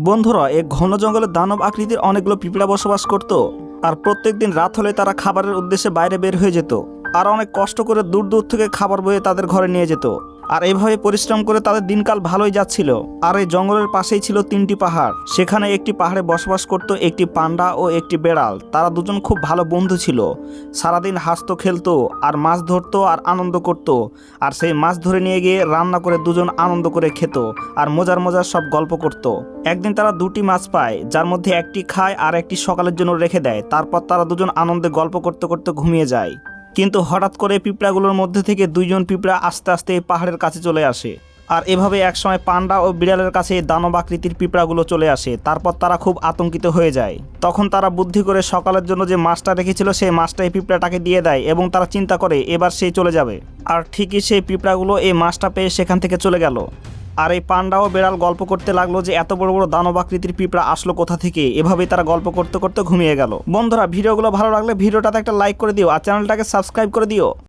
বন্ধুরা এক ঘন জঙ্গলে দানব আকৃতির অনেকগুলো পিঁপড়া বসবাস করত। আর প্রত্যেকদিন রাত হলে তারা খাবারের উদ্দেশ্যে বাইরে বের হয়ে যেত আর অনেক কষ্ট করে দূর দূর থেকে খাবার বয়ে তাদের ঘরে নিয়ে যেত। আর এইভাবে পরিশ্রম করে তাদের দিনকাল ভালোই যাচ্ছিল। আর এই জঙ্গলের পাশেই ছিল 3টি পাহাড়। সেখানে একটি পাহাড়ে বসবাস করত একটি পান্ডা ও একটি বেড়াল। তারা দুজন খুব ভালো বন্ধু ছিল। সারাদিন হাসতো, খেলতো আর মাছ ধরতো আর আনন্দ করত। আর সেই মাছ ধরে নিয়ে গিয়ে রান্না করে দুজন আনন্দ করে খেত আর মজার মজার সব গল্প করত। একদিন তারা 2টি মাছ পায়, যার মধ্যে একটি খায় আর একটি সকালের জন্য রেখে দেয়। তারপর তারা দুজন আনন্দে গল্প করতে করতে ঘুমিয়ে যায়। কিন্তু হঠাৎ করে পিঁপড়াগুলোর মধ্যে থেকে 2জন পিঁপড়া আস্তে আস্তে এই পাহাড়ের কাছে চলে আসে। আর এভাবে একসময় পান্ডা ও বিড়ালের কাছে দানব আকৃতির পিঁপড়াগুলো চলে আসে। তারপর তারা খুব আতঙ্কিত হয়ে যায়। তখন তারা বুদ্ধি করে সকালের জন্য যে মাছটা রেখেছিল সেই মাছটা এই পিঁপড়াটাকে দিয়ে দেয় এবং তারা চিন্তা করে এবার সে চলে যাবে। আর ঠিকই সেই পিঁপড়াগুলো এই মাছটা পেয়ে সেখান থেকে চলে গেল। আর এই পান্ডা ও বেড়াল গল্প করতে লাগলো যে এত বড় বড় দানব আকৃতির পিঁপড়া আসলো কোথা থেকে। এভাবেই তারা গল্প করতে করতে ঘুমিয়ে গেল। বন্ধুরা, ভিডিওগুলো ভালো লাগলে ভিডিওটাতে একটা লাইক করে দিও আর চ্যানেলটাকে সাবস্ক্রাইব করে দিও।